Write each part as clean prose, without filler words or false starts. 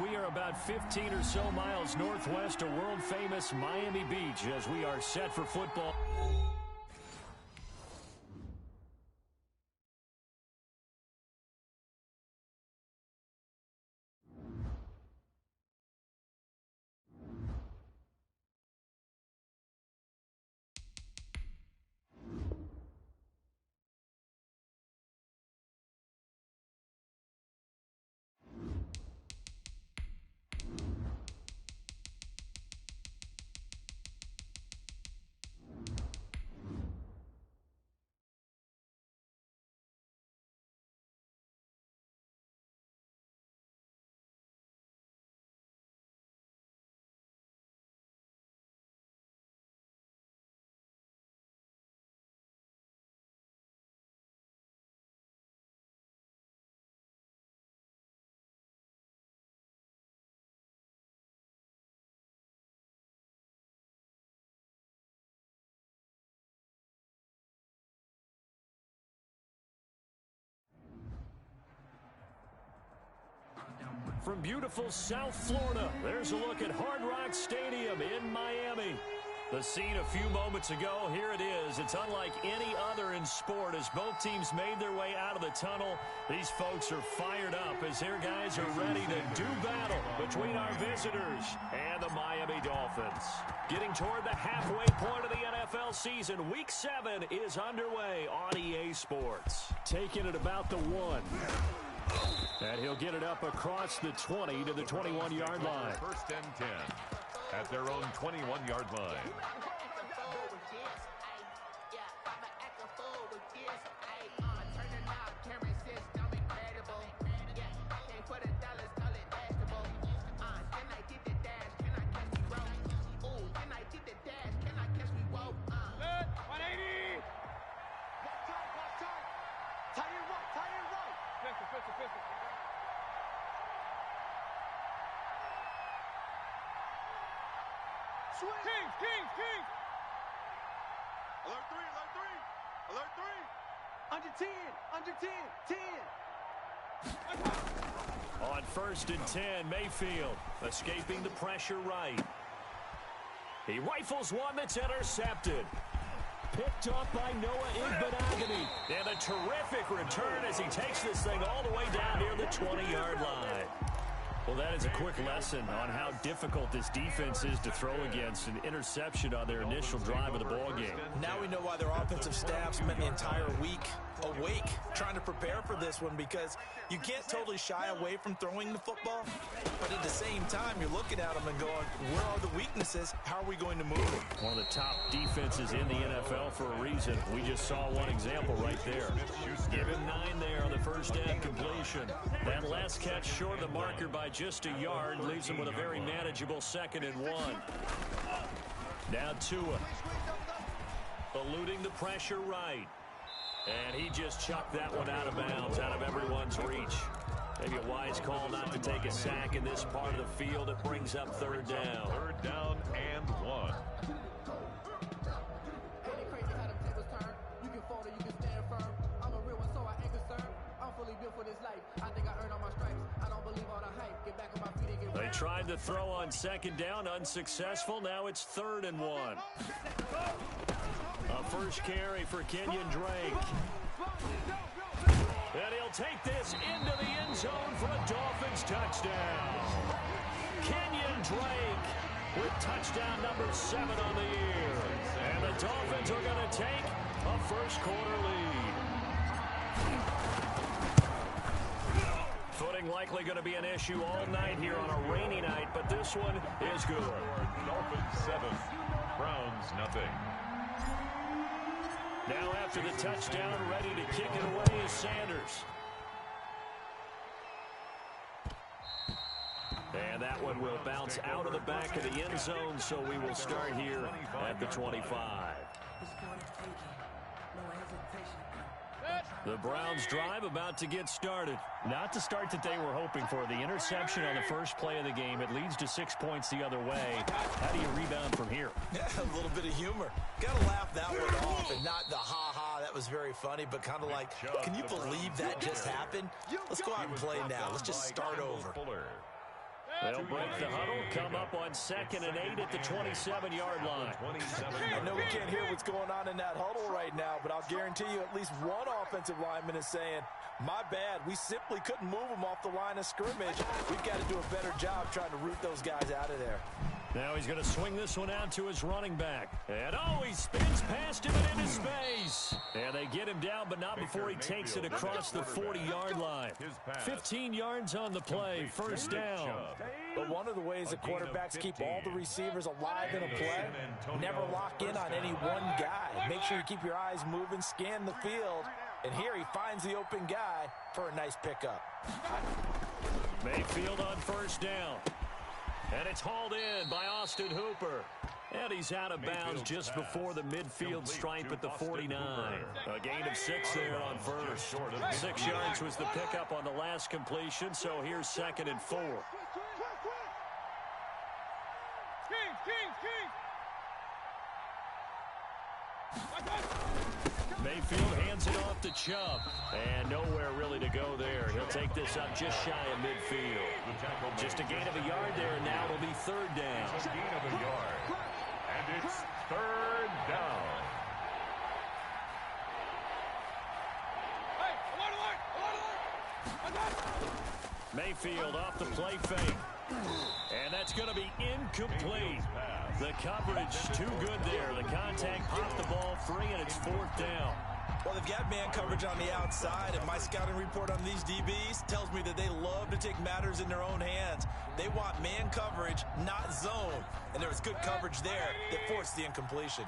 We are about 15 or so miles northwest of world-famous Miami Beach as we are set for football. From beautiful South Florida, there's a look at Hard Rock Stadium in Miami. The scene a few moments ago, here it is. It's unlike any other in sport as both teams made their way out of the tunnel. These folks are fired up as their guys are ready to do battle between our visitors and the Miami Dolphins. Getting toward the halfway point of the NFL season, Week 7 is underway on EA Sports. Taking it about the 1. And he'll get it up across the 20 to the 21-yard line. First and 10 at their own 21-yard line. Kings! Alert 3! Alert 3! Under 10! On first and 10, Mayfield escaping the pressure right. He rifles one that's intercepted. Picked up by Noah Igbenogany. And a terrific return as he takes this thing all the way down near the 20-yard line. Well, that is a quick lesson on how difficult this defense is to throw against. An interception on their initial drive of the ballgame. Now we know why their offensive staff spent the entire week awake trying to prepare for this one, because you can't totally shy away from throwing the football, but at the same time you're looking at them and going, where are the weaknesses? How are we going to move it? One of the top defenses in the NFL for a reason. We just saw one example right there. Give him 9 there on the first down completion. That last catch short of the marker by just a yard leaves him with a very manageable 2nd and 1. Now Tua eluding the pressure right. And he just chucked that one out of bounds, out of everyone's reach. Maybe a wise call not to take a sack in this part of the field. It brings up 3rd down. 3rd down and 1. They tried to throw on 2nd down, unsuccessful. Now it's 3rd and 1. A first carry for Kenyon Drake. And he'll take this into the end zone for a Dolphins touchdown. Kenyon Drake with touchdown number 7 on the year. And the Dolphins are going to take a first-quarter lead. Footing likely going to be an issue all night here on a rainy night, but this one is good. Dolphins 7, Browns nothing. Now after the touchdown, ready to kick it away is Sanders. And that one will bounce out of the back of the end zone, so we will start here at the 25. The Browns drive about to get started. Not the start that they were hoping for. The interception on the first play of the game. It leads to 6 points the other way. How do you rebound from here? Yeah, a little bit of humor. Got to laugh that one off, and not the ha-ha, that was very funny, but kind of like, can you believe that just happened? Let's go out and play now. Let's just start over. They'll break the huddle, come up on 2nd and 8 at the 27-yard line. I know we can't hear what's going on in that huddle right now, but I'll guarantee you at least one offensive lineman is saying, my bad, we simply couldn't move them off the line of scrimmage. We've got to do a better job trying to root those guys out of there. Now he's going to swing this one out to his running back. And he spins past him and into space. And they get him down, but not before he takes it across the 40-yard line. 15 yards on the play, first down. But one of the ways that quarterbacks keep all the receivers alive in a play, never lock in on any one guy. Make sure you keep your eyes moving, scan the field. And here he finds the open guy for a nice pickup. Mayfield on first down. And it's hauled in by Austin Hooper. And he's out of bounds just before the midfield stripe at the 49. A gain of 6 there on first. 6 yards was the pickup on the last completion, so here's 2nd and 4. Mayfield hands it off to Chubb. And nowhere really to go there. He'll take this up just shy of midfield. Just a gain of a yard there, and now it'll be 3rd down. A gain of a yard. And it's 3rd down. Mayfield off the play fake. And that's going to be incomplete. The coverage too good there. The contact popped the ball free, and it's 4th down. Well, they've got man coverage on the outside, and my scouting report on these DBs tells me that they love to take matters in their own hands. They want man coverage, not zone. And there was good coverage there that forced the incompletion.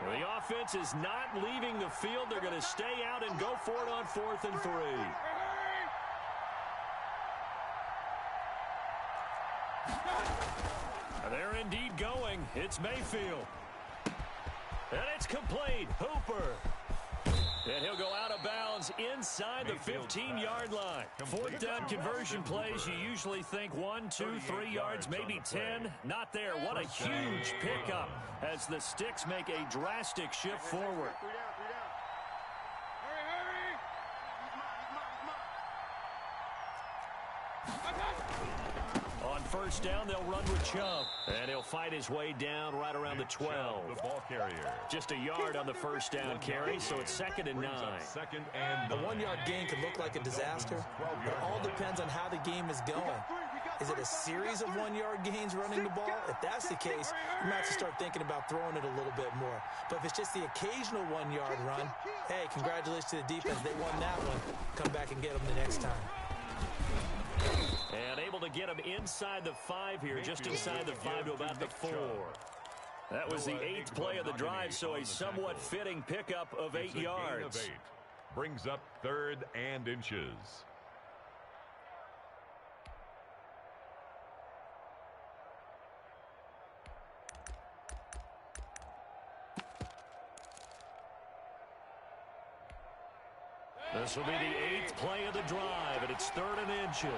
Well, the offense is not leaving the field. They're going to stay out and go for it on 4th and 3. They're indeed going. It's Mayfield. And it's complete. Hooper. And he'll go out of bounds inside the 15-yard line. 4th down conversion plays, you usually think 1, 2, 3 yards, maybe 10. Not there. What a huge pickup as the Sticks make a drastic shift forward. On first down, they'll run with Chubb. And he'll fight his way down right around the 12. The ball carrier. Just a yard on the first down carry, so it's 2nd and 9. A 1-yard gain can look like a disaster. It all depends on how the game is going. Is it a series of 1-yard gains running the ball? If that's the case, you might have to start thinking about throwing it a little bit more. But if it's just the occasional 1-yard run, hey, congratulations to the defense. They won that one. Come back and get them the next time. And able to get him inside the 5 here, just inside the 5 to about the 4. That was the 8th play of the drive, so a somewhat fitting pickup of 8 yards. Brings up 3rd and inches. This will be the 8th play of the drive, and it's 3rd and inches.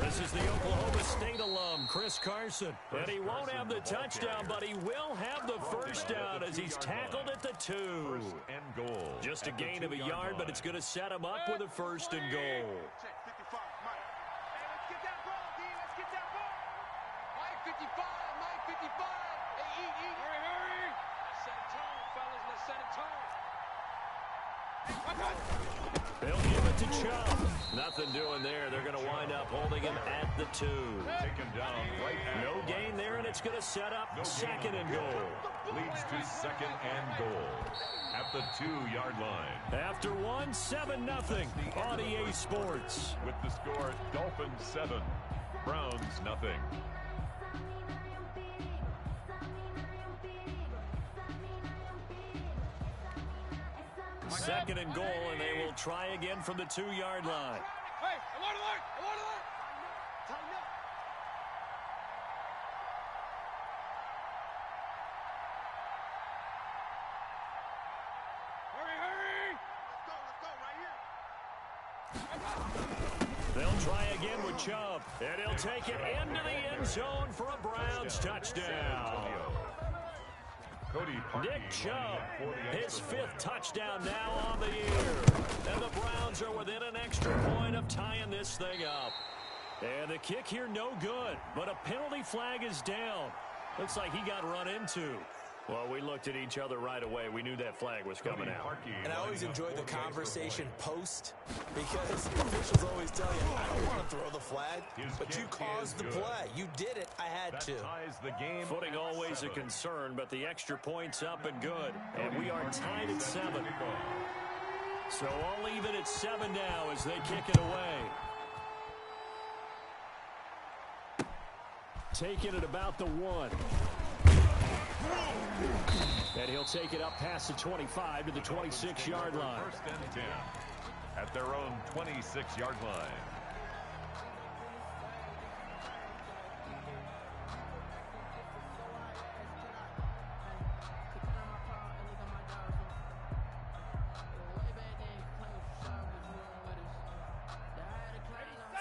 This is the Oklahoma State alum, Chris Carson. And he won't have the touchdown, but he will have the first down as he's tackled at the 2. 1st and goal. Just a gain of a yard, but it's going to set him up with a 1st and goal. They'll give it to Chubb. Nothing doing there. They're going to wind up holding him at the 2. Take him down right at No gain there, and it's going to set up 2nd and goal. Leads to 2nd and goal at the 2-yard line. After 1, 7-0 on EA Sports. With the score, Dolphins 7, Browns nothing. 2nd and goal, and they will try again from the 2-yard line. Hey, alert, alert, alert, alert. Tighten up. Hurry, hurry. Let's go right here. They'll try again with Chubb, and he'll take it into the end zone for a Browns touchdown. Nick Chubb, his 5th touchdown now on the year. And the Browns are within an extra point of tying this thing up. And the kick here no good, but a penalty flag is down. Looks like he got run into. Well, we looked at each other right away. We knew that flag was coming out. And I always enjoy the conversation post because officials always tell you, I don't want to throw the flag, but you caused the play. You did it. I had to. Footing always a concern, but the extra point's up and good. And we are tied at 7. So I'll leave it at 7 now as they kick it away. Taking it about the 1. And he'll take it up past the 25 to the 26-yard line. First and 10 at their own 26-yard line.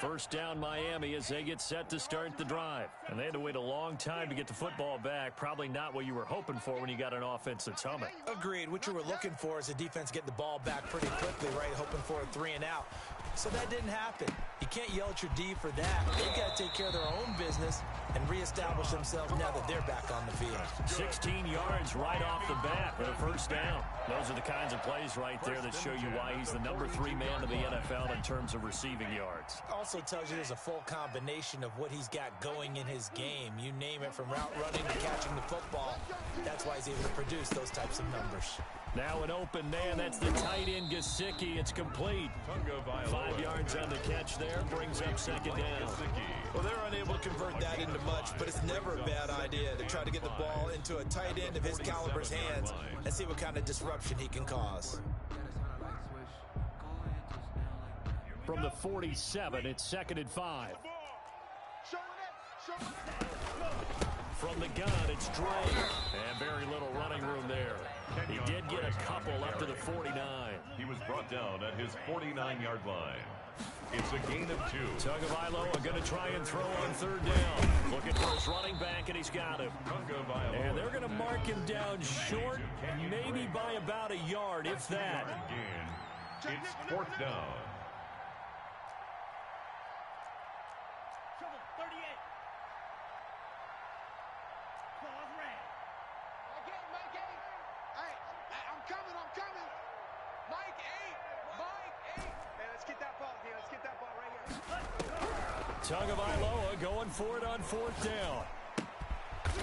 First down Miami as they get set to start the drive. And they had to wait a long time to get the football back. Probably not what you were hoping for when you got an offense that's humming. Agreed. What you were looking for is a defense getting the ball back pretty quickly, right? Hoping for a 3 and out. So that didn't happen. You can't yell at your D for that. They've got to take care of their own business and reestablish themselves now that they're back on the field. 16 yards right off the bat for the first down. Those are the kinds of plays right there that show you why he's the number 3 man in the NFL in terms of receiving yards. Also tells you there's a full combination of what he's got going in his game. You name it, from route running to catching the football. That's why he's able to produce those types of numbers. Now an open man. That's the tight end, Gesicki. It's complete. 5 yards on the catch there. Brings up second down. Well, they're unable to convert that into much, but it's never a bad idea to try to get the ball into a tight end of his caliber's hands and see what kind of disruption he can cause. From the 47, it's 2nd and 5. From the gun, it's Dre. And very little running room there. He did get a couple up to the 49. He was brought down at his 49-yard line. It's a gain of 2. Tagovailoa going to try and throw on 3rd down. Looking for his running back, and he's got him. And they're going to mark him down short, maybe by about a yard, if that. It's 4th down. Tagovailoa going for it on 4th down.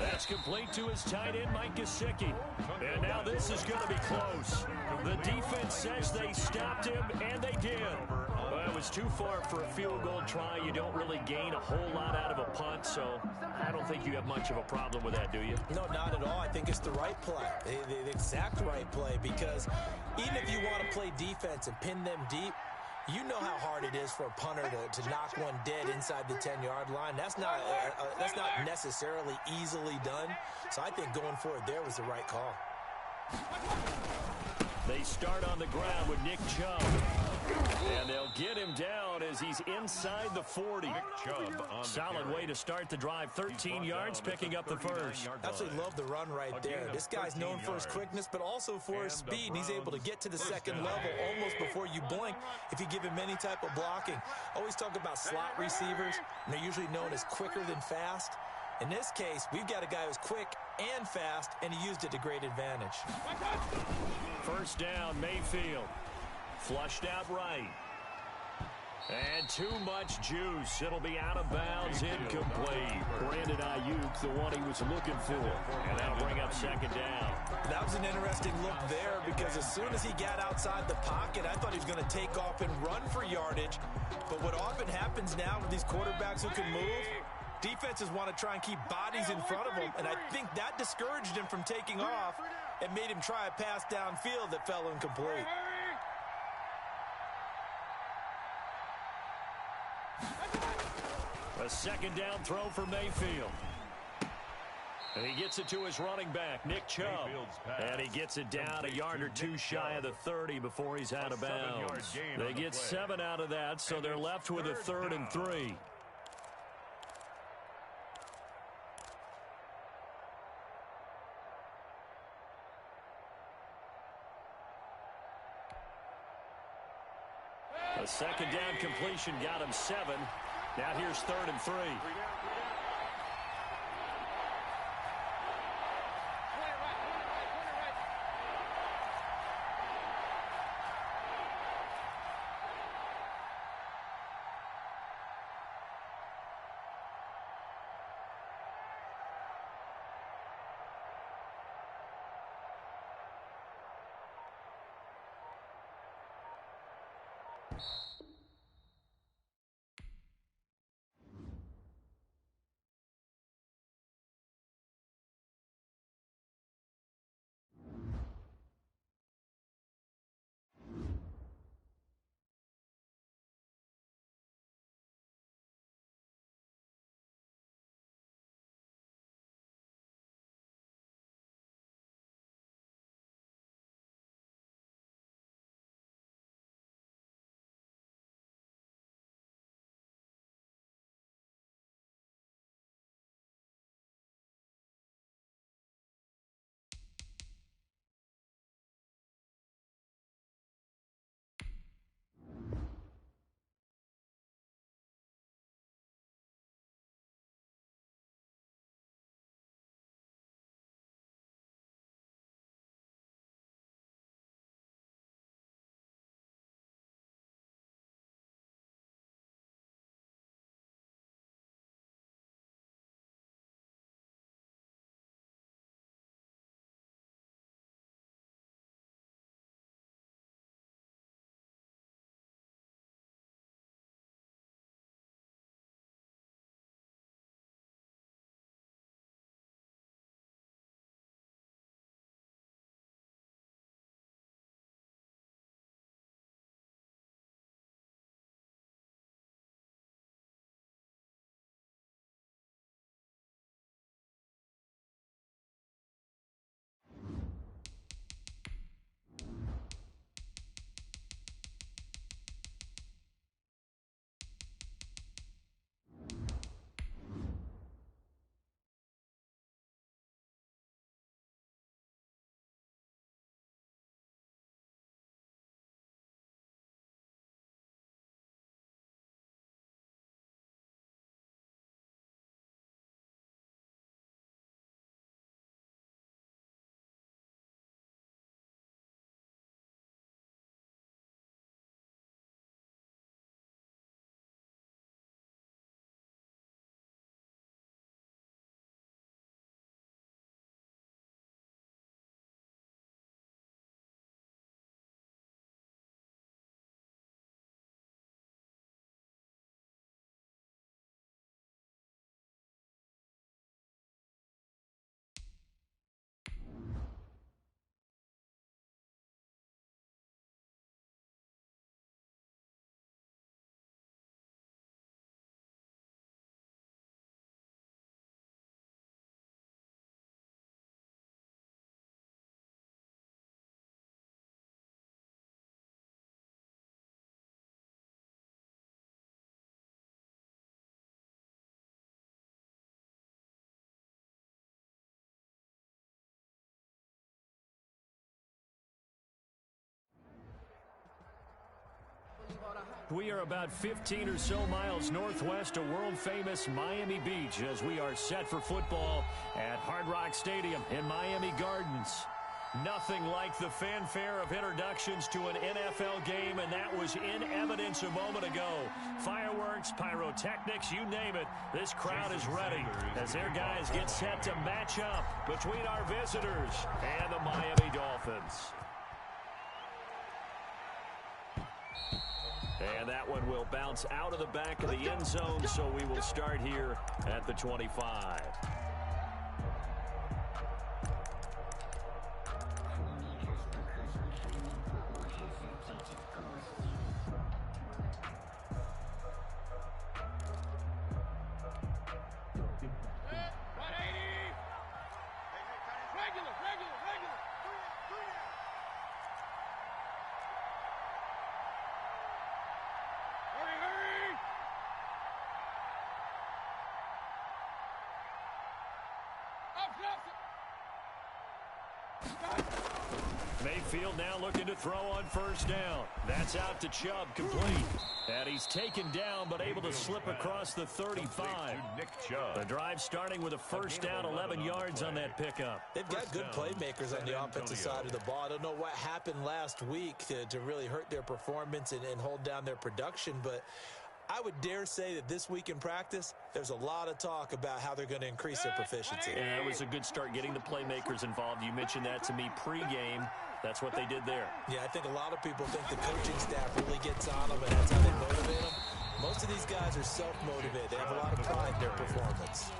That's complete to his tight end, Mike Gesicki. And now this is going to be close. The defense says they stopped him, and they did. Well, it was too far for a field goal try. You don't really gain a whole lot out of a punt, so I don't think you have much of a problem with that, do you? No, not at all. I think it's the right play, the exact right play, because even if you want to play defense and pin them deep, you know how hard it is for a punter to knock one dead inside the 10-yard line. That's not necessarily easily done. So I think going for it there was the right call. They start on the ground with Nick Chubb. And they'll get him down as he's inside the 40. Solid way to start the drive. 13 yards, picking up the first. Absolutely love the run right there. This guy's known for his quickness, but also for his speed. And he's able to get to the second level almost before you blink if you give him any type of blocking. Always talk about slot receivers, and they're usually known as quicker than fast. In this case, we've got a guy who's quick and fast, and he used it to great advantage. First down, Mayfield. Flushed out right. And too much juice. It'll be out of bounds, incomplete. Brandon Ayuk, the one he was looking for. And that'll bring up second down. That was an interesting look there because as soon as he got outside the pocket, I thought he was going to take off and run for yardage. But what often happens now with these quarterbacks who can move, defenses want to try and keep bodies in front of them, and I think that discouraged him from taking off and made him try a pass downfield that fell incomplete. A second down throw for Mayfield. And he gets it to his running back, Nick Chubb. And he gets it down a yard or two shy of the 30 before he's out of bounds. They get 7 out of that, so they're left with a 3rd and 3. A second down completion got him 7. Now here's 3rd and 3. We are about 15 or so miles northwest of world-famous Miami Beach as we are set for football at Hard Rock Stadium in Miami Gardens. Nothing like the fanfare of introductions to an NFL game, and that was in evidence a moment ago. Fireworks, pyrotechnics, you name it. This crowd is ready as their guys get set to match up between our visitors and the Miami Dolphins. And that one will bounce out of the back of the end zone, so we will start here at the 25. Regular. Hurry. Mayfield now looking to throw on first down. That's out to Chubb, complete. And he's taken down, but able to slip across the 35. The drive starting with a first down, 11 yards on that pickup. They've got good playmakers on the offensive side of the ball. I don't know what happened last week to really hurt their performance and hold down their production, but I would dare say that this week in practice, there's a lot of talk about how they're going to increase their proficiency. Yeah, it was a good start getting the playmakers involved. You mentioned that to me pregame. That's what they did there. Yeah, I think a lot of people think the coaching staff really gets on them, and that's how they motivate them. Most of these guys are self-motivated. They have a lot of pride in their performance.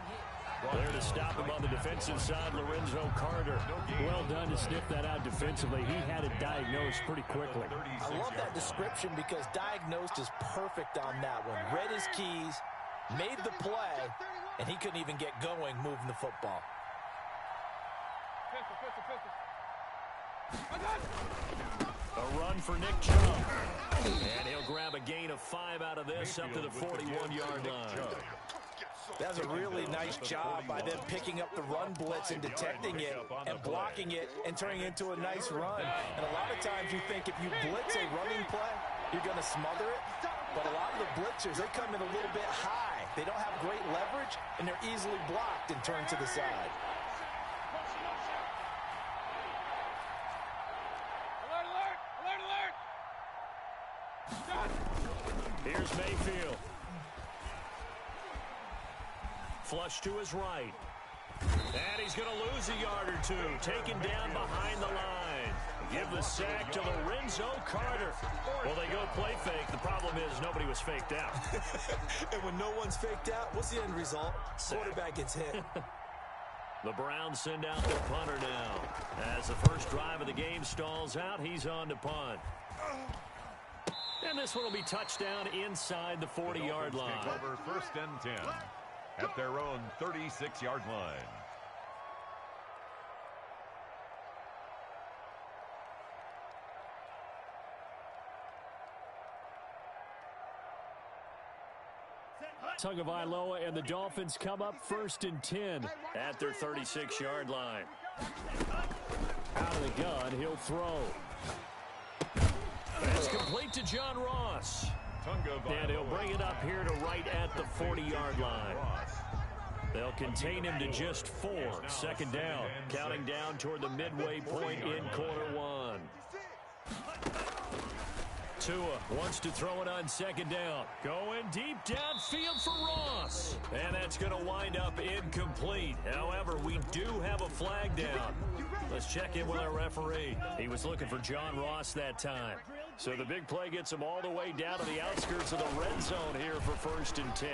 There to stop him on the defensive side, Lorenzo Carter. Well done to sniff that out defensively. He had it diagnosed pretty quickly. I love that description because diagnosed is perfect on that one. Read his keys, made the play, and he couldn't even get going moving the football. A run for Nick Chubb. And he'll grab a gain of 5 out of this up to the 41-yard line. That's a really nice job by them picking up the run blitz and detecting it and blocking it and turning it into a nice run. And a lot of times you think if you blitz a running play, you're going to smother it. But a lot of the blitzers, they come in a little bit high. They don't have great leverage, and they're easily blocked and turned to the side. Here's Mayfield. Flush to his right. And he's going to lose a yard or two. Taken down behind the line. Give the sack to Lorenzo Carter. Well, they go play fake. The problem is nobody was faked out. And when no one's faked out, what's the end result? Quarterback gets hit. The Browns send out their punter now. As the first drive of the game stalls out, he's on to punt. And this one will be touchdown inside the 40-yard line. Over first and 10 at their own 36-yard line. Tagovailoa and the Dolphins come up first and 10 at their 36-yard line. Out of the gun, he'll throw. It's complete to John Ross. And he'll bring it up here to right at the 40-yard line. They'll contain him to just 4. Second down, counting down toward the midway point in quarter one. Tua wants to throw it on second down. Going deep downfield for Ross. And that's going to wind up incomplete. However, we do have a flag down. Let's check in with our referee. He was looking for John Ross that time. So the big play gets him all the way down to the outskirts of the red zone here for first and 10.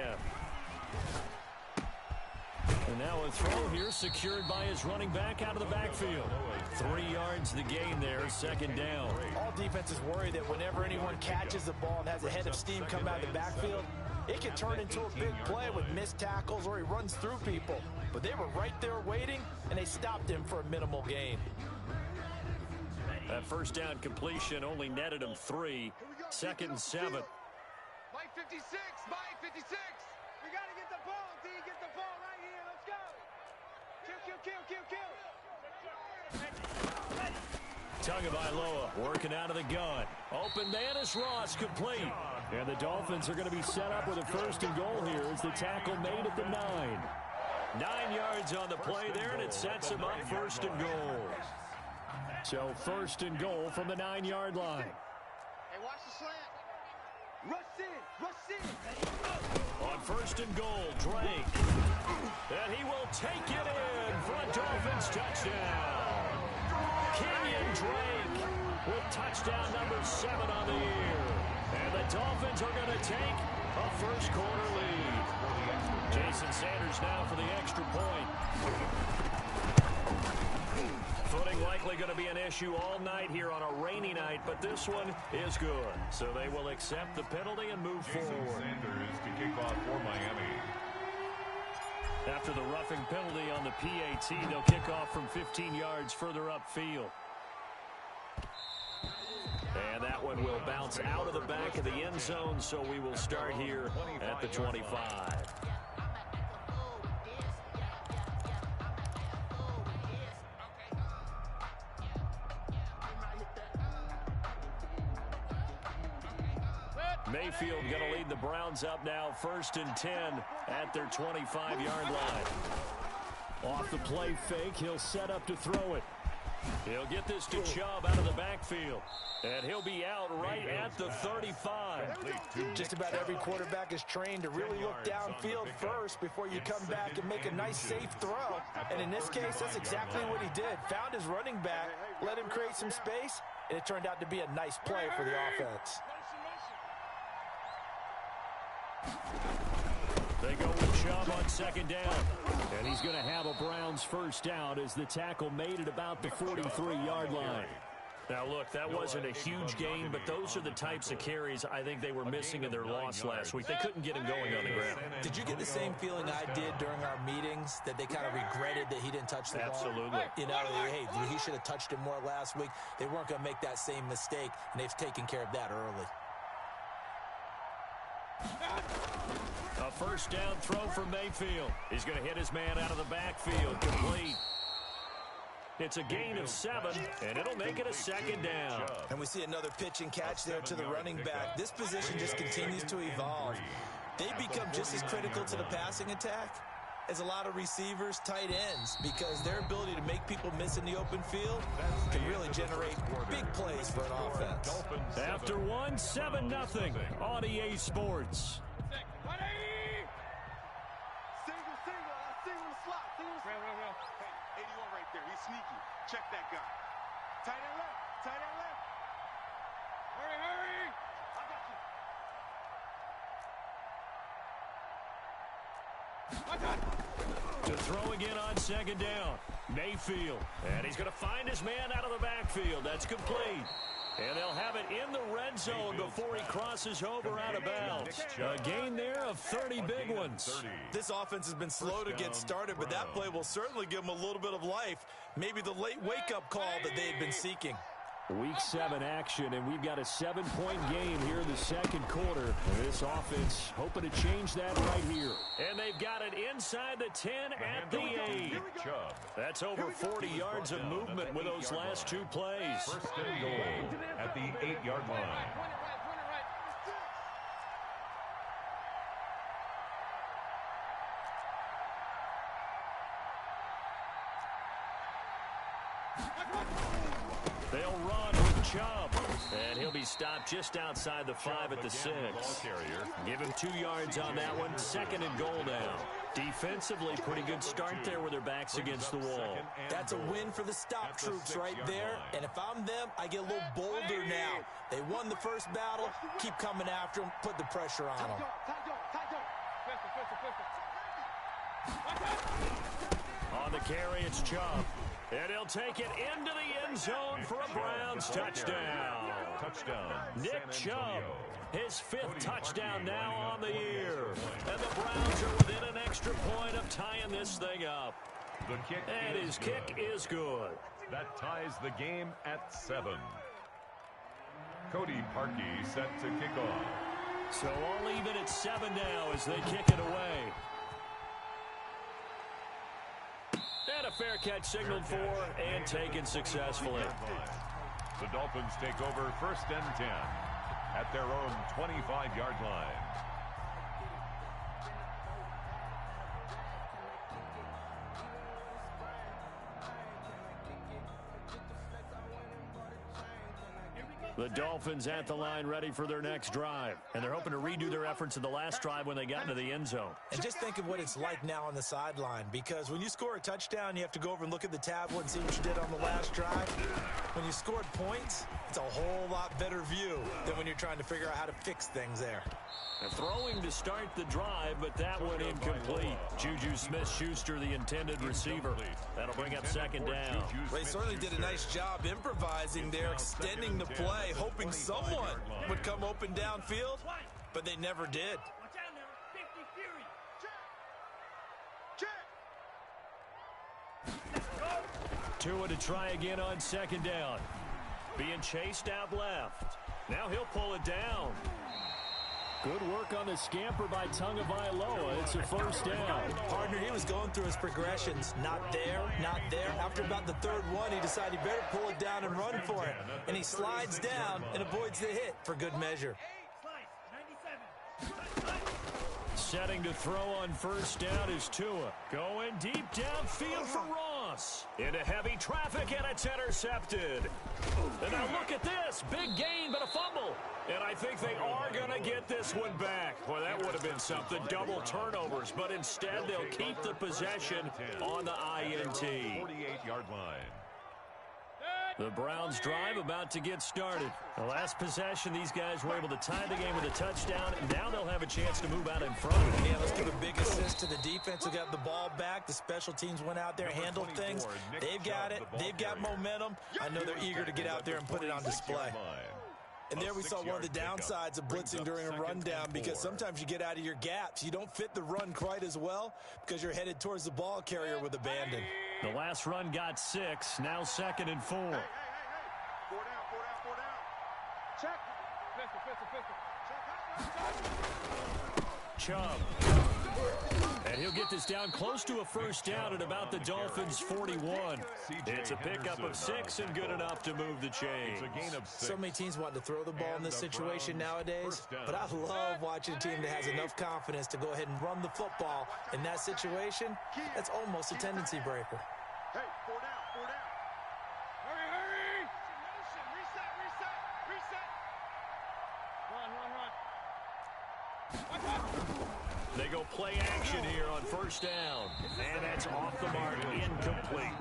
And now a throw here secured by his running back out of the backfield. 3 yards the gain there, second down. All defenses worry that whenever anyone catches the ball and has a head of steam come out of the backfield, it can turn into a big play with missed tackles or he runs through people. But they were right there waiting, and they stopped him for a minimal gain. That first down completion only netted him 3. Second and 7. Mike 56, Mike 56. We got to get the ball, D. Get the ball right here. Let's go. Kill. Tagovailoa working out of the gun. Open man is Ross, complete. And the Dolphins are going to be set up with a first and goal here as the tackle made at the 9. 9 yards on the play there, and it sets him up first and goal. So first and goal from the 9-yard line. Hey, watch the slant. Rush in. On first and goal, Drake. And he will take it in for a Dolphins touchdown. Kenyon Drake with touchdown number 7 on the year. And the Dolphins are going to take a first quarter lead. Jason Sanders now for the extra point. Footing likely going to be an issue all night here on a rainy night, but this one is good. So they will accept the penalty and move forward. Sanders to kick off for Miami. After the roughing penalty on the PAT, they'll kick off from 15 yards further upfield. And that one will bounce out of the back of the end zone, so we will start here at the 25. Mayfield going to lead the Browns up now, 1st and 10 at their 25-yard line. Off the play fake, he'll set up to throw it. He'll get this to Chubb out of the backfield. And he'll be out right at the 35. Just about every quarterback is trained to really look downfield first before you come back and make a nice, safe throw. And in this case, that's exactly what he did. Found his running back, let him create some space, and it turned out to be a nice play for the offense. They go with Chubb on 2nd down. And he's going to have a Browns first down as the tackle made it about the 43-yard line. Now, look, that wasn't a huge gain, but those are the types of carries I think they were missing in their loss last week. They couldn't get him going on the ground. Did you get the same feeling I did during our meetings, that they kind of regretted that he didn't touch the ball? Absolutely. You know, hey, he should have touched him more last week. They weren't going to make that same mistake, and they've taken care of that early. A first down throw from Mayfield. He's going to hit his man out of the backfield. Complete. It's a gain of 7, and it'll make it a 2nd down. And we see another pitch and catch there to the running back. This position just continues to evolve. They become just as critical to the passing attack as a lot of receivers, tight ends, because their ability to make people miss in the open field can really generate big plays for an offense. After one, 7-0 on EA Sports. Sneaky. Check that guy. Tight end left. Tight end left. Hurry, hurry. I got you. To throw again on 2nd down. Mayfield. And he's going to find his man out of the backfield. That's complete. And they'll have it in the red zone before he crosses over out of bounds. A gain there of 30 big ones. This offense has been slow to get started, but that play will certainly give them a little bit of life. Maybe the late wake-up call that they had been seeking. Week 7 action, and we've got a 7-point game here in the 2nd quarter. And this offense hoping to change that right here. And they've got it inside the 10 at the 8. That's over 40 yards of movement with those last 2 plays. 1st and goal at the 8-yard line. They'll run with Chubb. And he'll be stopped just outside the 5 at the 6. Give him 2 yards on that one. 2nd and goal now. Defensively, pretty good start there with their backs against the wall. That's a win for the stop troops right there. And if I'm them, I get a little bolder now. They won the first battle. Keep coming after them. Put the pressure on them. On the carry, it's Chubb. And he'll take it into the end zone for a Browns touchdown. Nick Chubb, his 5th touchdown now on the year. And the Browns are within an extra point of tying this thing up. And his kick is good. That ties the game at 7. Cody Parkey set to kick off. So all even at 7 now as they kick it away. And a fair catch signaled for and taken successfully. The Dolphins take over 1st and 10 at their own 25-yard line. The Dolphins at the line ready for their next drive. And they're hoping to redo their efforts in the last drive when they got into the end zone. And just think of what it's like now on the sideline, because when you score a touchdown, you have to go over and look at the tablet and see what you did on the last drive. When you scored points, it's a whole lot better view than when you're trying to figure out how to fix things there. And throwing to start the drive, but that one incomplete. Juju Smith-Schuster, the intended receiver. That'll bring up 2nd down. They certainly did a nice job improvising there, extending the play, hoping someone would come open downfield, but they never did. Check. Tua to try again on second down. Being chased out left. Now he'll pull it down. Good work on the scamper by Tagovailoa. It's a first down. Partner, he was going through his progressions. Not there, not there. After about the third one, he decided he better pull it down and run for it. And he slides down and avoids the hit for good measure. Setting to throw on first down is Tua. Going deep downfield for Ross. Into heavy traffic, and it's intercepted. And now look at this. Big gain, but a fumble. And I think they are going to get this one back. Boy, that would have been something. Double turnovers, but instead they'll keep the possession on the INT. 48-yard line. The Browns drive about to get started. The last possession, these guys were able to tie the game with a touchdown. Now they'll have a chance to move out in front. Yeah, let's give a big assist to the defense who got the ball back. The special teams went out there, handled things. They've got it. They've got momentum. I know they're eager to get out there and put it on display. And there we saw one of the downsides of blitzing during a rundown, because sometimes you get out of your gaps. You don't fit the run quite as well because you're headed towards the ball carrier with abandon. The last run got 6. Now 2nd and 4. Hey. 4 down, 4 down. Check. Pistol. Chubb. And he'll get this down close to a first down at about the Dolphins' 41. It's a pickup of 6 and good enough to move the chains. So many teams want to throw the ball in this situation nowadays, but I love watching a team that has enough confidence to go ahead and run the football. In that situation, that's almost a tendency breaker. Hey, 4 down. Hurry. Reset. Run. They go play action here on first down. And that's off the mark, incomplete.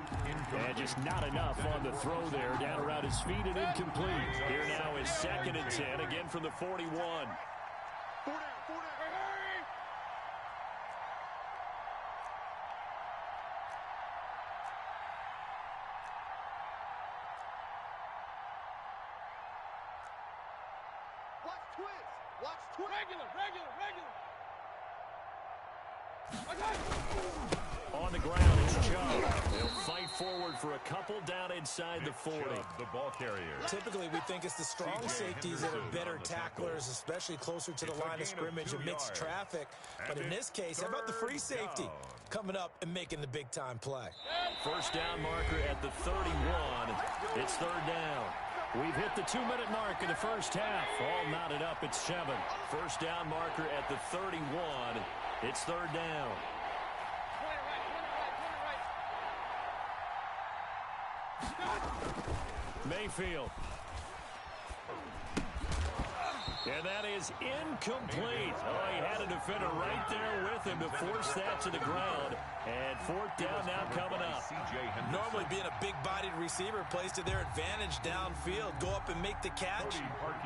And just not enough on the throw there. Down around his feet and incomplete. Here now is 2nd and 10, again from the 41. 4 down. Hurry. Watch twist. Regular. On the ground, it's Chubb. They'll fight forward for a couple down inside the 40. The ball carrier. Typically, we think it's the strong safeties that are better tacklers, especially closer to the line of scrimmage amidst traffic. But in this case, how about the free safety coming up and making the big-time play? First down marker at the 31. It's 3rd down. We've hit the 2-minute mark in the first half. All knotted up at 7. First down marker at the 31. It's 3rd down. Mayfield. And that is incomplete. Oh, he had a defender right there with him to force that to the ground. And 4th down now coming up. Normally being a big-bodied receiver plays to their advantage downfield. Go up and make the catch,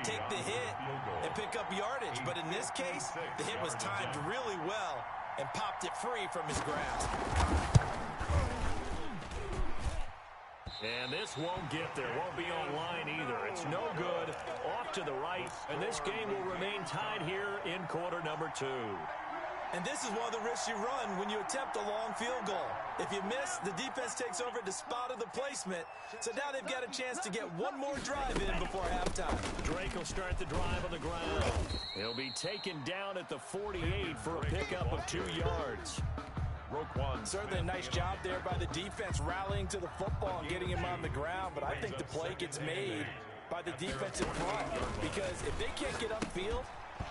take the hit, and pick up yardage. But in this case, the hit was timed really well and popped it free from his grasp. And this won't get there. Won't be online either. It's no good. Off to the right. And this game will remain tied here in quarter number 2. And this is one of the risks you run when you attempt a long field goal. If you miss, the defense takes over at the spot of the placement. So now they've got a chance to get one more drive in before halftime. Drake will start the drive on the ground. He'll be taken down at the 48 for a pickup of 2 yards. Certainly a nice job there by the defense rallying to the football and getting him on the ground, but I think the play gets made by the defensive front, because if they can't get upfield,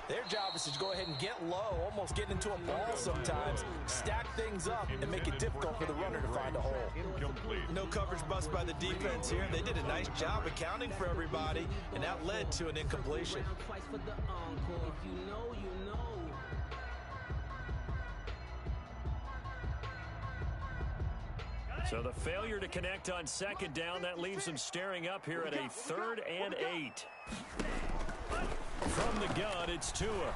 their job is to go ahead and get low, almost get into a ball sometimes, stack things up, and make it difficult for the runner to find a hole. No coverage bust by the defense here. They did a nice job accounting for everybody, and that led to an incompletion. So the failure to connect on 2nd down, that leaves them staring up here at a 3rd and 8. From the gun, it's Tua.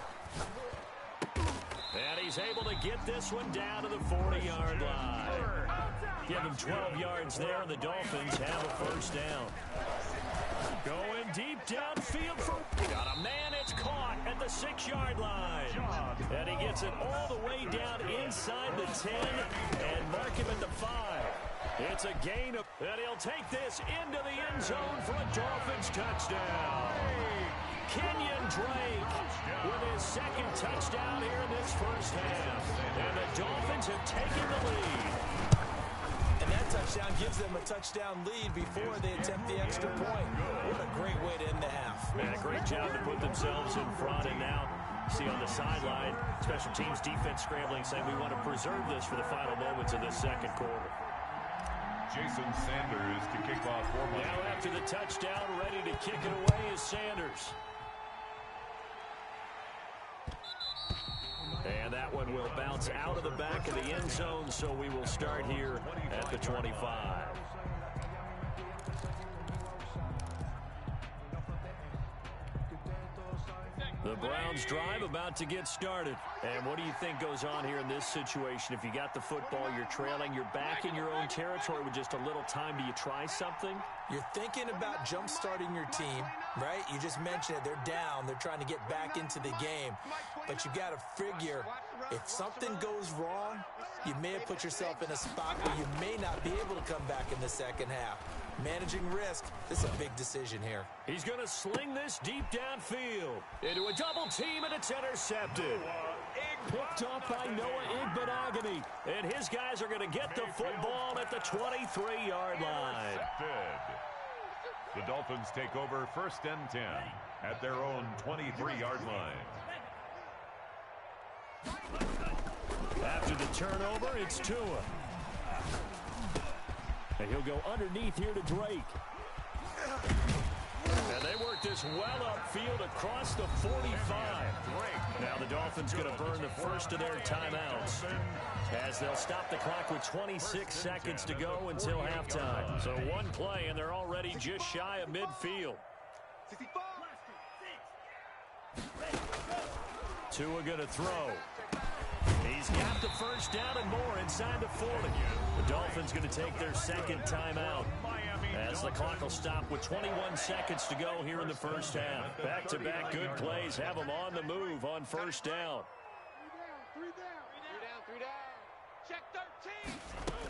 And he's able to get this one down to the 40-yard line. Give him 12 yards there, and the Dolphins have a first down. Going deep downfield for... Got a man, it's caught at the 6-yard line. And he gets it all the way down inside the 10 and mark him at the 5. It's a gain of, and he'll take this into the end zone for a Dolphins touchdown. Kenyon Drake with his second touchdown here in this first half. And the Dolphins have taken the lead. And that touchdown gives them a touchdown lead before they attempt the extra point. What a great way to end the half. Man, a great job to put themselves in front. And now, see on the sideline, special teams defense scrambling, saying we want to preserve this for the final moments of this second quarter. Jason Sanders to kick off for Miami. Now after the touchdown, ready to kick it away is Sanders. And that one will bounce out of the back of the end zone, so we will start here at the 25. The Browns drive about to get started. And what do you think goes on here in this situation? If you got the football, you're trailing, you're back in your own territory with just a little time. Do you try something? You're thinking about jump-starting your team, right? You just mentioned it. They're down. They're trying to get back into the game. But you got to figure if something goes wrong, you may have put yourself in a spot where you may not be able to come back in the second half. Managing risk, this is a big decision here. He's going to sling this deep downfield into a double team, and it's intercepted. Picked off by Noah Igbenogany. And his guys are going to get the football at the 23-yard line. The Dolphins take over 1st and 10 at their own 23-yard line. After the turnover, it's Tua. And he'll go underneath here to Drake. And they work this well upfield across the 45. Now the Dolphins going to burn the first of their timeouts as they'll stop the clock with 26 seconds to go until halftime. So one play, and they're already just shy of midfield. Tua going to throw. He's got the first down and more inside the 40. The Dolphins going to take their second timeout as the clock will stop with 21 seconds to go here in the first half. Back-to-back good plays have them on the move on first down. Three down. Check 13.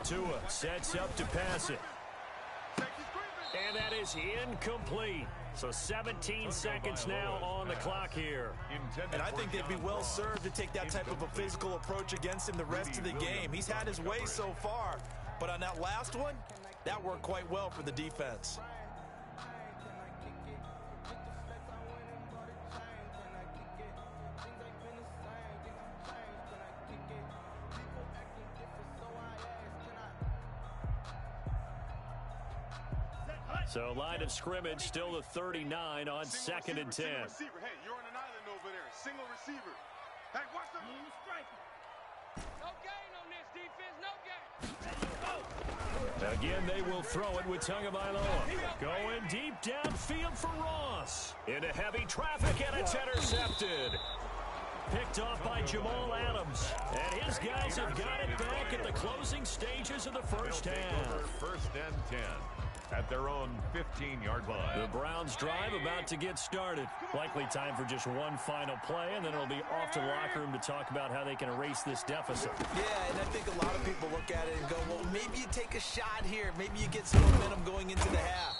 Tua sets up to pass it. And that is incomplete. So 17 seconds now on the clock here. And I think they'd be well served to take that type of a physical approach against him the rest of the game. He's had his way so far. But on that last one, that worked quite well for the defense. So line of scrimmage still the 39 on 2nd and 10. Hey, you're on an island over there. Single receiver. Hey, watch the no gain on this defense. No gain. Again, they will throw it with Tagovailoa. Going deep downfield for Ross. Into heavy traffic, and it's intercepted. Picked off by Jamal Adams. And his guys have got it back at the closing stages of the first half. 1st and 10 at their own 15-yard line. The Browns drive about to get started. Likely time for just one final play, and then it'll be off to the locker room to talk about how they can erase this deficit. Yeah, and I think a lot of people look at it and go, well, maybe you take a shot here. Maybe you get some momentum going into the half.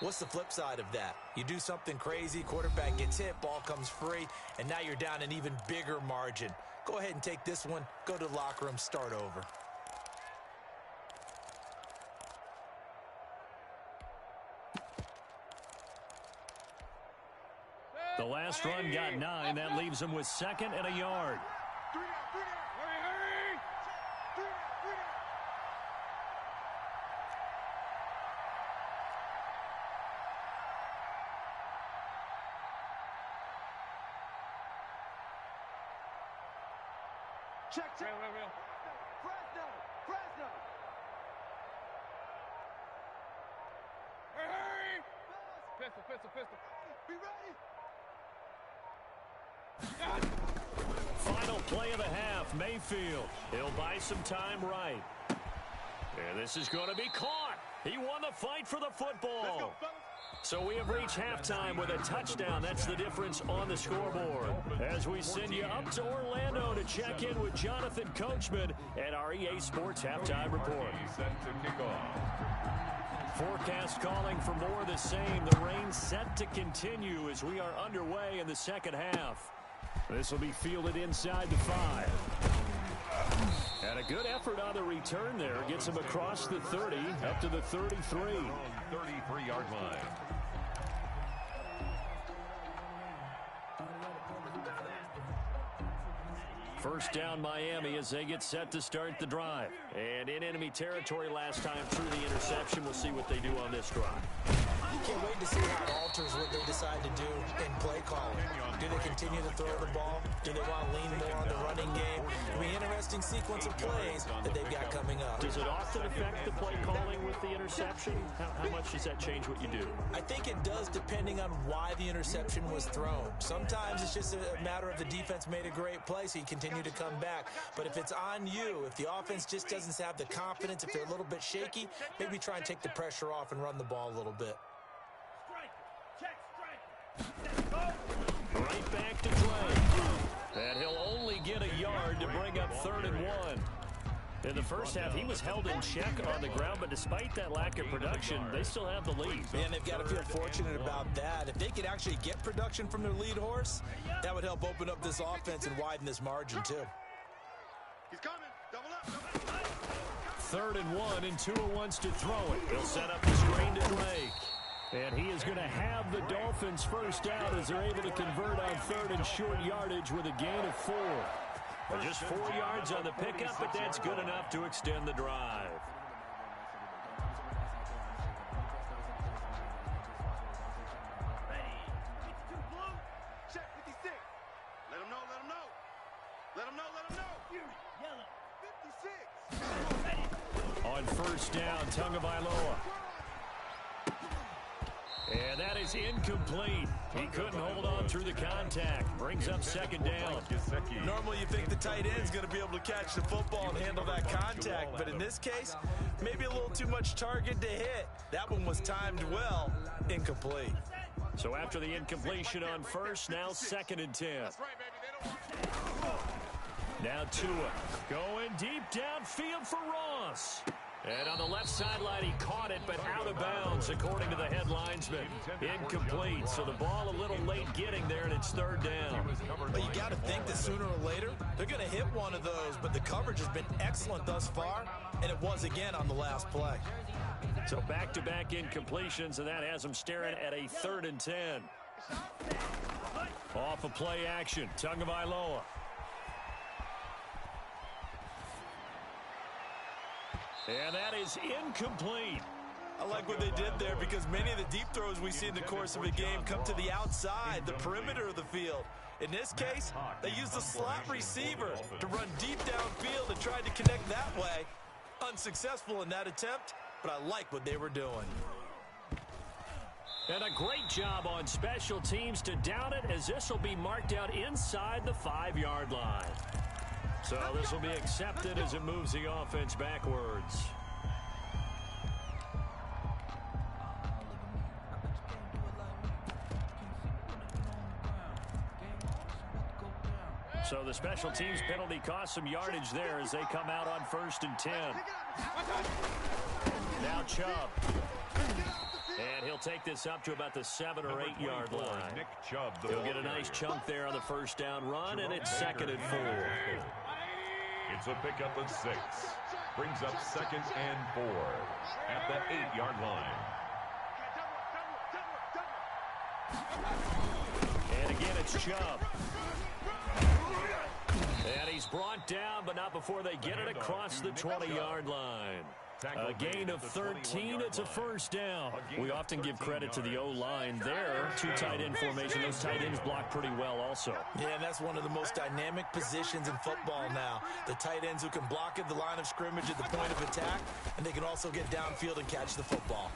What's the flip side of that? You do something crazy, quarterback gets hit, ball comes free, and now you're down an even bigger margin. Go ahead and take this one, go to the locker room, start over. The last run got 9. That leaves them with 2nd and a yard. Hurry. Check. Fresno. Hurry. Pistol. Be ready. Final play of the half, Mayfield. He'll buy some time right. And this is going to be caught. He won the fight for the football. Let's go, fellas. So we have reached halftime with a touchdown. That's the difference on the scoreboard. As we send you up to Orlando to check in with Jonathan Coachman at our EA Sports Halftime Report. Set to kick off. Forecast calling for more of the same. The rain set to continue as we are underway in the second half. This will be fielded inside the 5. And a good effort on the return there. Gets him across the 30, up to the 33. 33-yard line. First down Miami as they get set to start the drive. And in enemy territory last time through the interception. We'll see what they do on this drive. You can't wait to see how it alters what they decide to do in play calling. Do they continue to throw the ball? Do they want to lean more on the running game? It'll be an interesting sequence of plays that they've got coming up. Does it often affect the play calling with the interception? How much does that change what you do? I think it does depending on why the interception was thrown. Sometimes it's just a matter of the defense made a great play, so you continue to come back. But if it's on you, if the offense just doesn't have the confidence, if they're a little bit shaky, maybe try and take the pressure off and run the ball a little bit. Right back to Clay. And he'll only get a yard to bring up 3rd and 1. In the first half, he was held in check on the ground, but despite that lack of production, they still have the lead. And they've got to feel fortunate about that. If they could actually get production from their lead horse, that would help open up this offense and widen this margin, too. He's coming. Double up. 3rd and 1, and Tua wants to throw it. He'll set up the screen to Drake. And he is going to have the Dolphins first down as they're able to convert on 3rd and short yardage with a gain of 4. Just 4 yards on the pickup, but that's good enough to extend the drive. Check 56. Let him know, let him know. Let him know, let him know. Yellow. 56. On first down, Tagovailoa. And that is incomplete. He couldn't hold on through the contact. Brings up 2nd down. Normally you think the tight end's going to be able to catch the football and handle that contact, but in this case, maybe a little too much target to hit. That one was timed well. Incomplete. So after the incompletion on first, now 2nd and 10. That's right, baby. They don't want Now Tua going deep downfield for Ross. And on the left sideline, he caught it, but out of bounds, according to the head linesman. Incomplete, so the ball a little late getting there, and it's 3rd down. But you got to think that sooner or later, they're going to hit one of those, but the coverage has been excellent thus far, and it was again on the last play. So back-to-back incompletions, and that has them staring at a 3rd and 10. Off of play action, Tagovailoa. And that is incomplete. I like what they did there because many of the deep throws we see in the course of a game come to the outside, the perimeter of the field. In this case, they used the slot receiver to run deep downfield and tried to connect that way. Unsuccessful in that attempt, but I like what they were doing. And a great job on special teams to down it, as this will be marked out inside the 5-yard line. So this will be accepted as it moves the offense backwards. So the special teams penalty cost some yardage there as they come out on 1st and 10. Now Chubb. And he'll take this up to about the 7 or 8 yard line. Nick Chubb, He'll get a nice chunk there on the first down run, and it's 2nd and 4. It's a pickup of 6. Brings up 2nd and 4 at the 8-yard line. And again, it's Chubb. And he's brought down, but not before they get it across the 20-yard line. A gain of 13. It's a first down. We often give credit to the O-line there. 2 tight end formation. Those tight ends block pretty well also. Yeah, and that's one of the most dynamic positions in football now. The tight ends who can block at the line of scrimmage at the point of attack, and they can also get downfield and catch the football.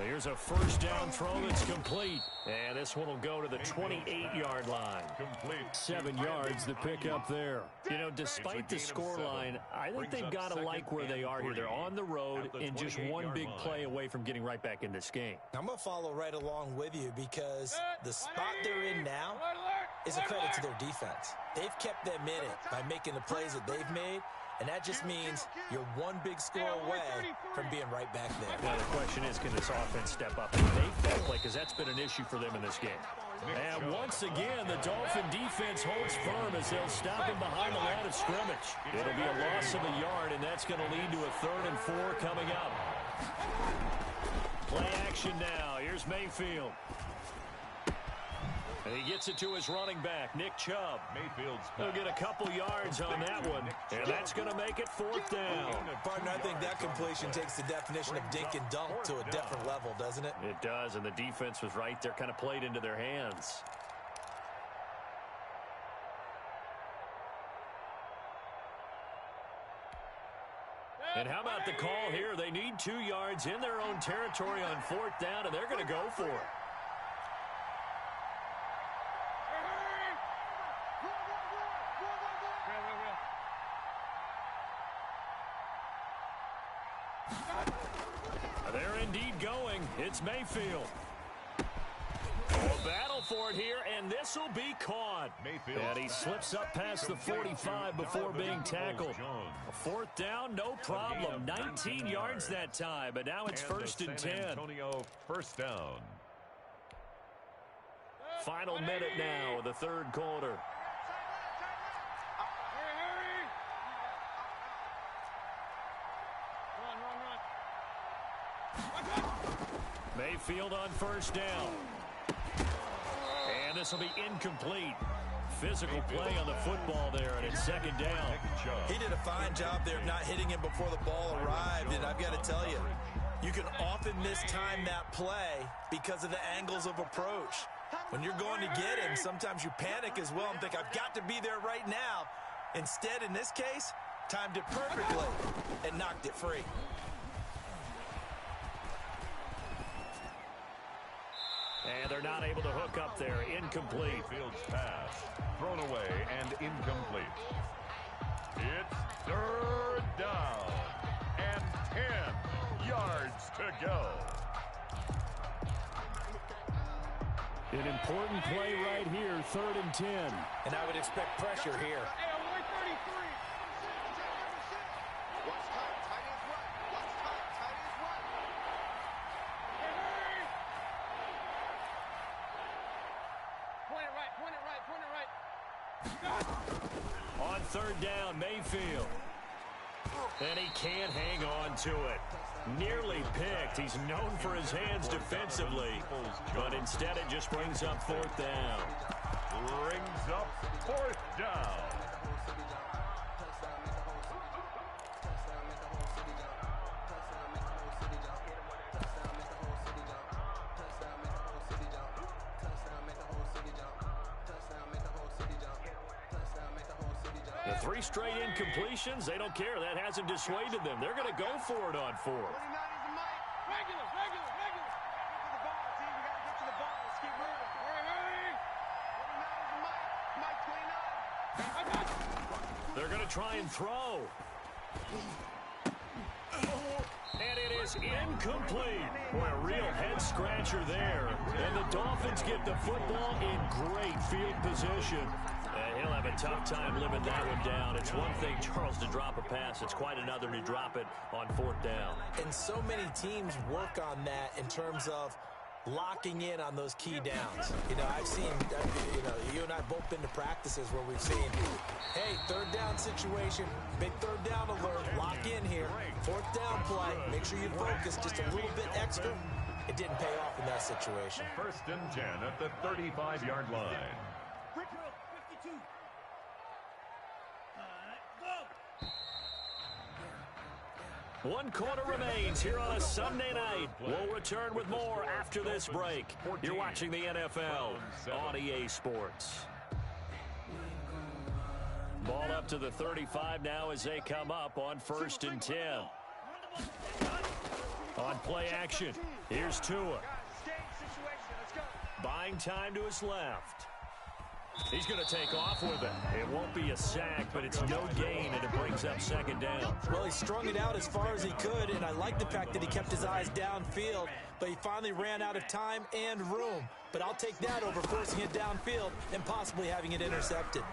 Here's a first down throw that's complete. And this one will go to the 28-yard line. Complete. 7 yards to pick up there. You know, despite the scoreline, I think they've got to like where they are here. They're on the road and just one big play away from getting right back in this game. I'm going to follow right along with you because the spot they're in now is a credit to their defense. They've kept them in it by making the plays that they've made, and that just means you're one big score away from being right back there. Now the question is, can this offense step up and make that play? Because that's been an issue for them in this game. And once again, the Dolphin defense holds firm as they'll stop him behind the line of scrimmage. It'll be a loss of a yard, and that's going to lead to a 3rd and 4 coming up. Play action now. Here's Mayfield. And he gets it to his running back, Nick Chubb. Mayfield's He'll get a couple yards on that one, and that's going to make it 4th down. Partner, I think that completion takes the definition of dink and dunk to a different level, doesn't it? It does, and the defense was right there, kind of played into their hands. And how about the call here? They need 2 yards in their own territory on 4th down, and they're going to go for it. They're indeed going. It's Mayfield. A battle for it here, and this will be caught. And he slips up past the 45 before being tackled. A 4th down, no problem. 19 yards that time, but now it's 1st and 10. Antonio, first down. Final minute now of the 3rd quarter. Mayfield on 1st down. And this will be incomplete. Physical play on the football there, and it's 2nd down. He did a fine job there of not hitting him before the ball arrived, and I've got to tell you, you can often mistime that play because of the angles of approach. When you're going to get him, sometimes you panic as well and think, I've got to be there right now. Instead, in this case, timed it perfectly and knocked it free. And they're not able to hook up there. Incomplete. Field's pass thrown away and incomplete. It's 3rd down and 10 yards to go. An important play right here, 3rd and 10. And I would expect pressure here. On 3rd down, Mayfield. And he can't hang on to it. Nearly picked. He's known for his hands defensively. But instead it just brings up 4th down. Brings up 4th down. The 3 straight incompletions, they don't care. That hasn't dissuaded them. They're going to go for it on 4th. Regular. Get to the ball, team. We got to get to the ball. Let's keep moving. Hurry. 49 is Mike. They're going to try and throw. And it is incomplete. Boy, a real head-scratcher there. And the Dolphins get the football in great field position. He'll have a tough time living that one down. It's one thing, Charles, to drop a pass. It's quite another to drop it on 4th down. And so many teams work on that in terms of locking in on those key downs. You know, I've seen, you and I both been to practices where we've seen, hey, 3rd down situation, big 3rd down alert, lock in here, 4th down play, make sure you focus just a little bit extra. It didn't pay off in that situation. 1st and 10 at the 35-yard line. 52. One quarter remains here on a Sunday night. We'll return with more after this break. You're watching the NFL on EA Sports. Ball up to the 35 now as they come up on 1st and 10. On play action, here's Tua. Buying time to his left. He's going to take off with it. It won't be a sack, but it's no gain, and it brings up second down. Well, he strung it out as far as he could, and I like the fact that he kept his eyes downfield, but he finally ran out of time and room. But I'll take that over forcing it downfield and possibly having it intercepted.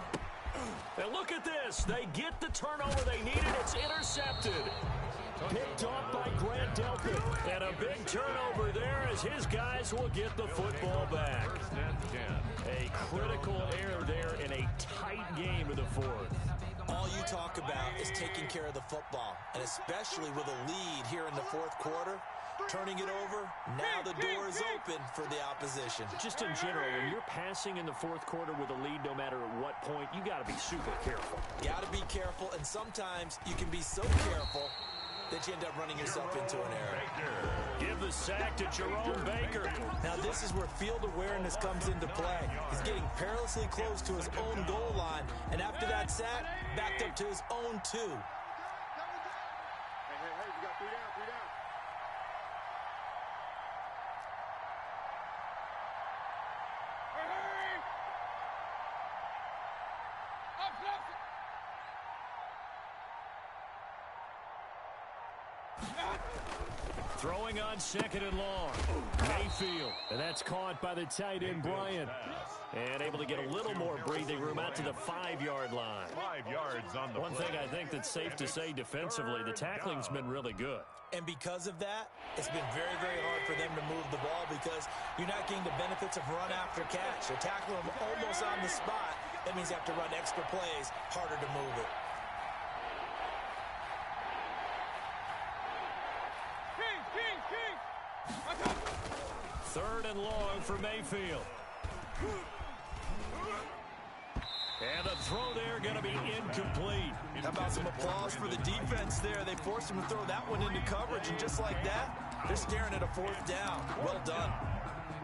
And look at this. They get the turnover they needed. It's intercepted. Picked off by Grant Delpit. And a big turnover there as his guys will get the football back. A critical error there in a tight game of the fourth. All you talk about is taking care of the football, and especially with a lead here in the fourth quarter. Turning it over, now the door is open for the opposition. Just in general, when you're passing in the fourth quarter with a lead, no matter at what point, you got to be super careful. Got to be careful, and sometimes you can be so careful that you end up running yourself into an error. Give the sack to Jerome Baker. Now this is where field awareness comes into play. He's getting perilously close to his own goal line, and after that sack, backed up to his own 2. Hey, we got 3 down, 3 down. Throwing on second and long. Mayfield. And that's caught by the tight end, Bryant. And able to get a little more breathing room out to the 5-yard line. 5 yards on the One thing I think that's safe to say defensively, the tackling's been really good. And because of that, it's been very, very hard for them to move the ball because you're not getting the benefits of run after catch. They're tackling them almost on the spot. That means you have to run extra plays, harder to move it. Third and long for Mayfield. And the throw there going to be incomplete. How about some applause for the defense there? They forced him to throw that one into coverage, and just like that, they're staring at a 4th down. Well done.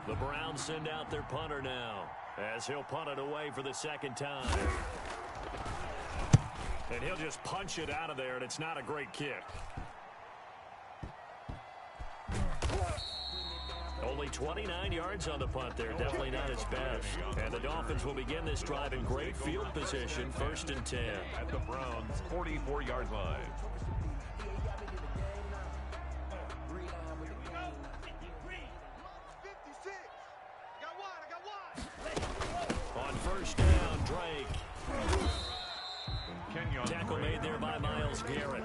The Browns send out their punter now as he'll punt it away for the second time. And he'll just punch it out of there, and it's not a great kick. Only 29 yards on the punt there. Definitely not his best. And the Dolphins will begin this drive in great field position. 1st and 10. At the Browns' 44-yard line. On 1st down, Drake. Tackle made there by Myles Garrett.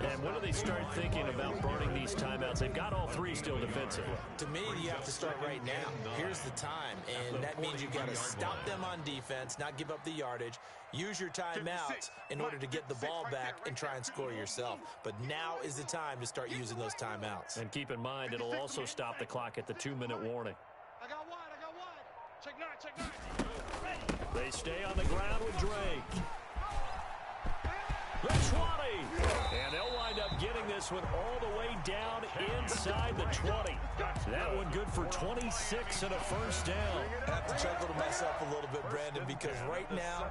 And when do they start thinking about burning these timeouts? They've got all 3 still defensively. To me, you have to start right now. Here's the time, and that means you've got to stop them on defense, not give up the yardage, use your timeouts in order to get the ball back and try and score yourself. But now is the time to start using those timeouts. And keep in mind, it'll also stop the clock at the 2-minute warning. I got wide. Check 9. They stay on the ground with Drake. The 20. And they'll wind up getting this one all the way down inside the 20. That one good for 26 and a 1st down. I have to chuckle to myself a little bit, Brandon, because right now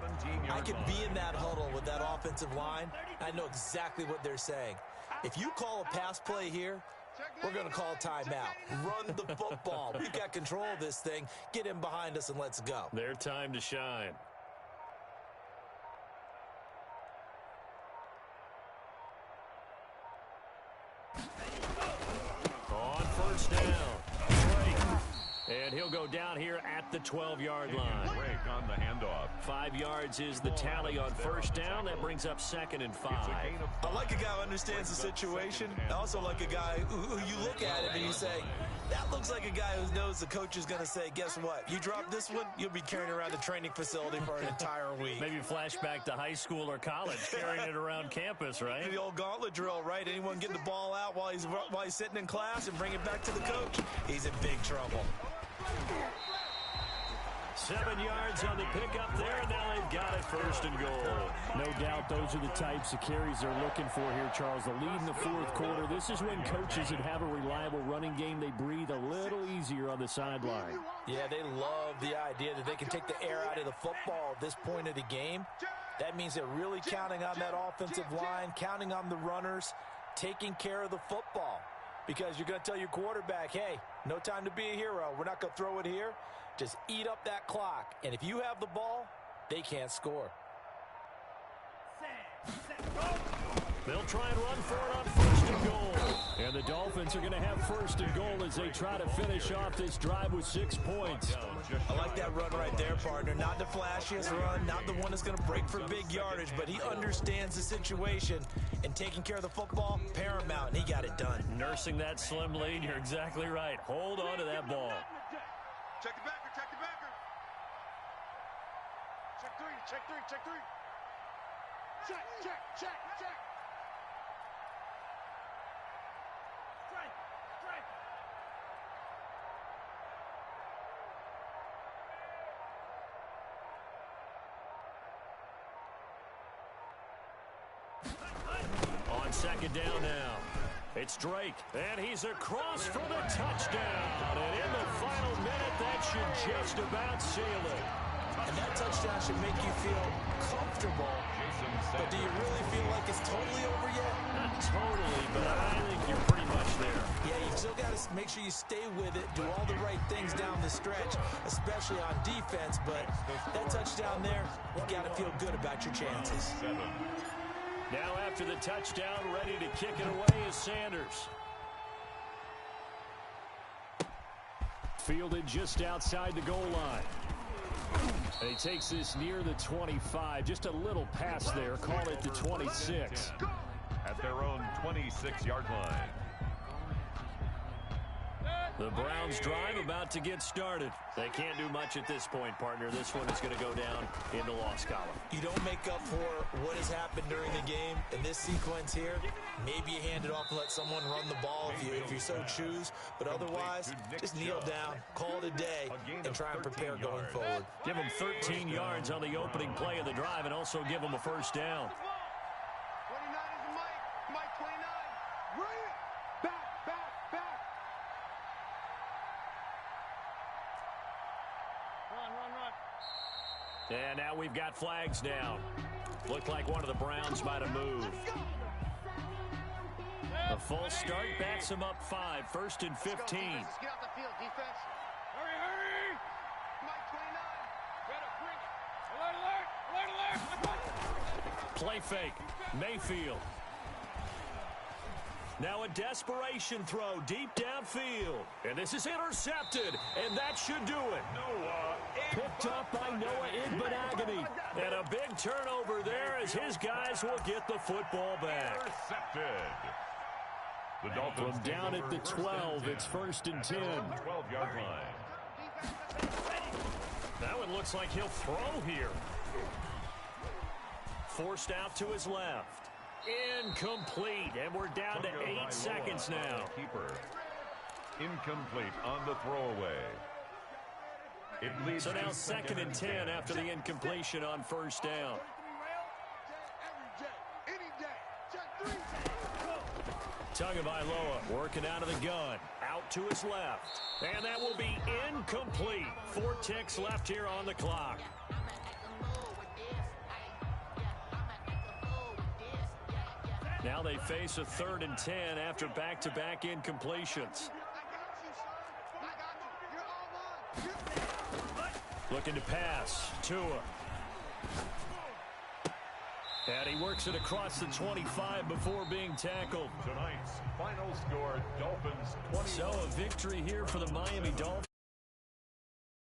I could be in that huddle with that offensive line. I know exactly what they're saying. If you call a pass play here, we're going to call a timeout. Run the football. We've got control of this thing. Get in behind us and let's go. Their time to shine. On 1st down, Drake. And he'll go down here at the 12-yard line. Drake on the handoff. 5 yards is the tally on 1st down. That brings up 2nd and 5. I like a guy who understands the situation. I also like a guy who you look at him and you say, that looks like a guy who knows the coach is going to say, guess what? You drop this one, you'll be carrying around the training facility for an entire week. Maybe flashback to high school or college, carrying it around campus, right? The old gauntlet drill, right? Anyone get the ball out while he's sitting in class and bring it back to the coach? He's in big trouble. 7 yards on the pickup there, and now they've got it 1st and goal. No doubt those are the types of carries they're looking for here, Charles. The lead in the fourth quarter. This is when coaches that have a reliable running game, they breathe a little easier on the sideline. Yeah, they love the idea that they can take the air out of the football at this point of the game. That means they're really counting on that offensive line, counting on the runners, taking care of the football. because you're going to tell your quarterback, hey, no time to be a hero. We're not going to throw it here. Just eat up that clock. And if you have the ball, they can't score. They'll try and run for it on first and goal. And the Dolphins are going to have first and goal as they try to finish off this drive with 6 points. I like that run right there, partner. Not the flashiest run, not the one that's going to break for big yardage, but he understands the situation, and taking care of the football, paramount, and he got it done. Nursing that slim lead, you're exactly right. Hold on to that ball. Check the backer, check the backer. Check three, check three, check three. Check, check, check, check. Strike, strike. On second down now. It's Drake, and he's across for the touchdown. And in the final minute, that should just about seal it. And that touchdown should make you feel comfortable. But do you really feel like it's totally over yet? Not totally, but I think you're pretty much there. Yeah, you still got to make sure you stay with it, do all the right things down the stretch, especially on defense. But that touchdown there, you got to feel good about your chances. Now after the touchdown, ready to kick it away is Sanders. Fielded just outside the goal line. And he takes this near the 25. Just a little pass there. Call it the 26. At their own 26-yard line. The Browns drive about to get started. They can't do much at this point, partner. This one is going to go down in the loss column. You don't make up for what has happened during the game in this sequence here. Maybe you hand it off and let someone run the ball if you so choose. But otherwise, just kneel down, call it a day, and try and prepare going forward. Give them 13 yards on the opening play of the drive and also give them a first down. 29 is Mike. Mike 29. Run it. Back, back, back. And now we've got flags down. Looked like one of the Browns might have moved. A false start backs him up 5. First and 15. Let's get off the field, defense. Hurry, hurry. Mike 29. Better bring it. Alert, alert, alert, alert. Play fake. Mayfield. Now a desperation throw deep downfield. And this is intercepted. And that should do it. Picked up by Noah Igbenogany. And a big turnover there as his guys will get the football back. Intercepted. The Dolphins From down at the 12, it's first and 10. 12-yard line. That one looks like he'll throw here. Forced out to his left. Incomplete, and we're down to 8 seconds now. Keeper. Incomplete on the throwaway. It leads So now to second and 10 after the incompletion on first down. Every day, any day. Check three. Tagovailoa working out of the gun. Out to his left. And that will be incomplete. 4 ticks left here on the clock. Now they face a 3rd and 10 after back-to-back incompletions. Looking to pass. Tua. And he works it across the 25 before being tackled. Tonight's final score, Dolphins 20. So a victory here for the Miami Dolphins.